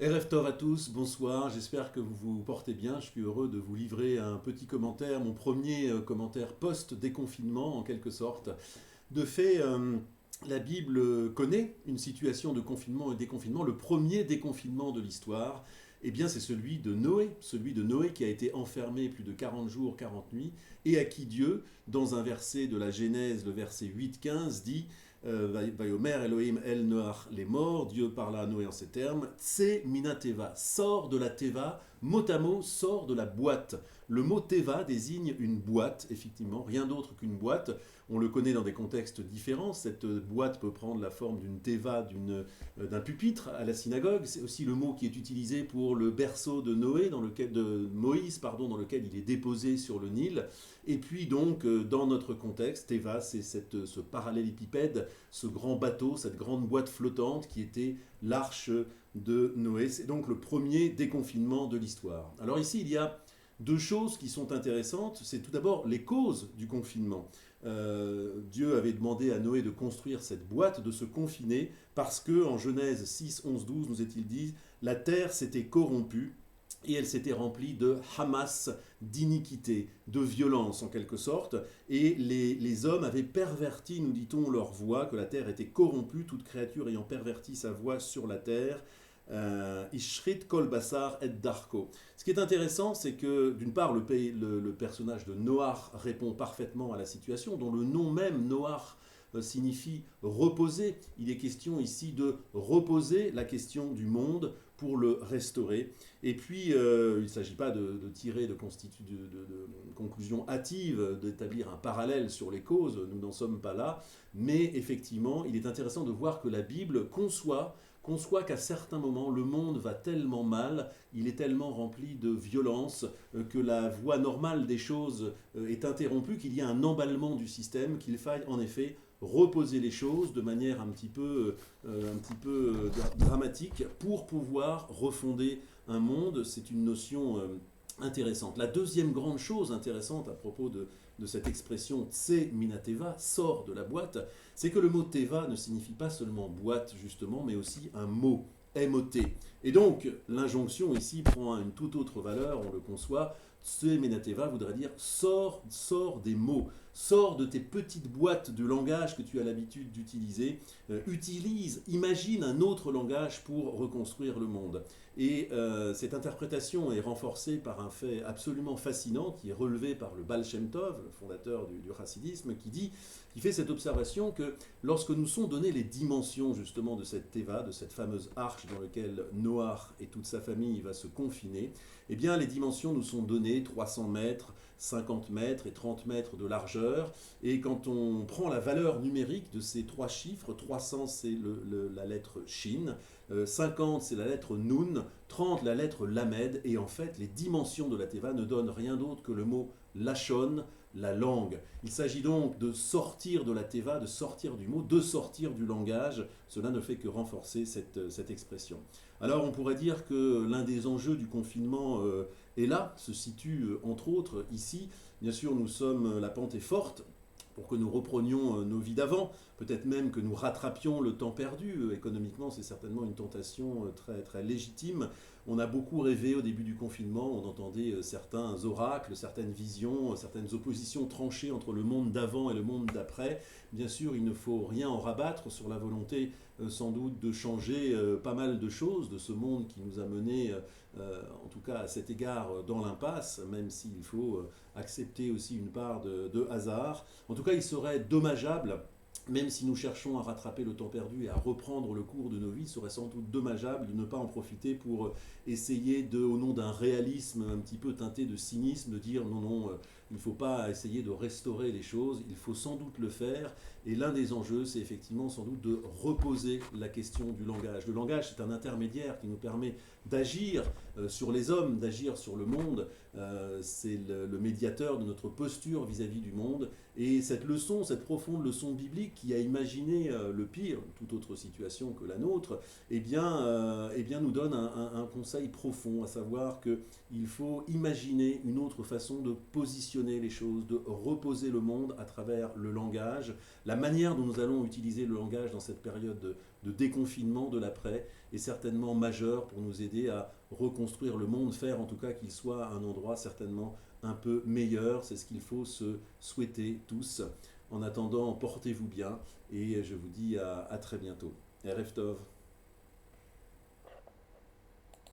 Erev Tov à tous, bonsoir, j'espère que vous vous portez bien. Je suis heureux de vous livrer un petit commentaire, mon premier commentaire post-déconfinement en quelque sorte. De fait, la Bible connaît une situation de confinement et déconfinement. Le premier déconfinement de l'histoire, eh bien, c'est celui de Noé qui a été enfermé plus de 40 jours, 40 nuits, et à qui Dieu, dans un verset de la Genèse, le verset 8-15, dit Vayomer Elohim El Noach les morts, Dieu parla à Noé en ces termes, Tse mina teva, sort de la teva, mot à mot, sort de la boîte. Le mot teva désigne une boîte, effectivement, rien d'autre qu'une boîte. On le connaît dans des contextes différents. Cette boîte peut prendre la forme d'une teva, d'un pupitre à la synagogue. C'est aussi le mot qui est utilisé pour le berceau de de Moïse, dans lequel il est déposé sur le Nil. Et puis donc, dans notre contexte, teva, c'est ce parallélépipède, ce grand bateau, cette grande boîte flottante qui était l'arche de Noé. C'est donc le premier déconfinement de l'histoire. Alors ici, il y a deux choses qui sont intéressantes. C'est tout d'abord les causes du confinement. Dieu avait demandé à Noé de construire cette boîte, de se confiner, parce que en Genèse 6, 11, 12, nous est-il dit, la terre s'était corrompue et elle s'était remplie de hamas, d'iniquité, de violence en quelque sorte, et les hommes avaient perverti, nous dit-on, leur voix, que la terre était corrompue, toute créature ayant perverti sa voix sur la terre. Ishrit kol basar et darko. Ce qui est intéressant, c'est que d'une part, le personnage de Noach répond parfaitement à la situation, dont le nom même, Noach, signifie reposer. Il est question ici de reposer la question du monde pour le restaurer. Et puis, il ne s'agit pas de tirer de conclusions hâtives, d'établir un parallèle sur les causes, nous n'en sommes pas là, mais effectivement, il est intéressant de voir que la Bible conçoit qu'à certains moments, le monde va tellement mal, il est tellement rempli de violence, que la voie normale des choses est interrompue, qu'il y a un emballement du système, qu'il faille en effet reposer les choses de manière un petit peu dramatique pour pouvoir refonder un monde. C'est une notion intéressante. La deuxième grande chose intéressante à propos de cette expression Tse Minateva, sort de la boîte, c'est que le mot Teva ne signifie pas seulement boîte justement, mais aussi un mot, M-O-T. Et donc l'injonction ici prend une toute autre valeur, on le conçoit. Tse Minateva voudrait dire sors des mots, sors de tes petites boîtes de langage que tu as l'habitude d'utiliser, imagine un autre langage pour reconstruire le monde. Et cette interprétation est renforcée par un fait absolument fascinant qui est relevé par le Baal Shem Tov, le fondateur du chassidisme, qui fait cette observation que lorsque nous sont données les dimensions justement de cette Teva, de cette fameuse arche dans laquelle Noach et toute sa famille va se confiner, eh bien les dimensions nous sont données 300 mètres, 50 mètres et 30 mètres de largeur. Et quand on prend la valeur numérique de ces trois chiffres, 300 c'est la lettre Shin, 50 c'est la lettre Nun, 30 la lettre Lamed, et en fait les dimensions de la Teva ne donnent rien d'autre que le mot Lachon, la langue. Il s'agit donc de sortir de la Teva, de sortir du mot, de sortir du langage. Cela ne fait que renforcer cette expression. Alors on pourrait dire que l'un des enjeux du confinement est là, se situe entre autres ici. Bien sûr, la pente est forte pour que nous reprenions nos vies d'avant, peut-être même que nous rattrapions le temps perdu. Économiquement, c'est certainement une tentation très, très légitime. On a beaucoup rêvé au début du confinement, on entendait certains oracles, certaines visions, certaines oppositions tranchées entre le monde d'avant et le monde d'après. Bien sûr, il ne faut rien en rabattre sur la volonté sans doute de changer pas mal de choses de ce monde qui nous a menés, en tout cas à cet égard, dans l'impasse, même s'il faut accepter aussi une part de hasard. En tout cas, il serait dommageable, même si nous cherchons à rattraper le temps perdu et à reprendre le cours de nos vies, il serait sans doute dommageable de ne pas en profiter pour essayer au nom d'un réalisme un petit peu teinté de cynisme, de dire non, il ne faut pas essayer de restaurer les choses, il faut sans doute le faire. Et l'un des enjeux, c'est effectivement sans doute de reposer la question du langage. Le langage, c'est un intermédiaire qui nous permet d'agir sur les hommes, d'agir sur le monde. C'est le médiateur de notre posture vis-à-vis du monde. Et cette profonde leçon biblique, biblique qui a imaginé le pire, toute autre situation que la nôtre, nous donne un conseil profond, à savoir qu'il faut imaginer une autre façon de positionner les choses, de reposer le monde à travers le langage. La manière dont nous allons utiliser le langage dans cette période de déconfinement de l'après est certainement majeure pour nous aider à reconstruire le monde, faire en tout cas qu'il soit un endroit certainement un peu meilleur. C'est ce qu'il faut se souhaiter tous. En attendant, portez-vous bien et je vous dis à très bientôt. Erev Tov.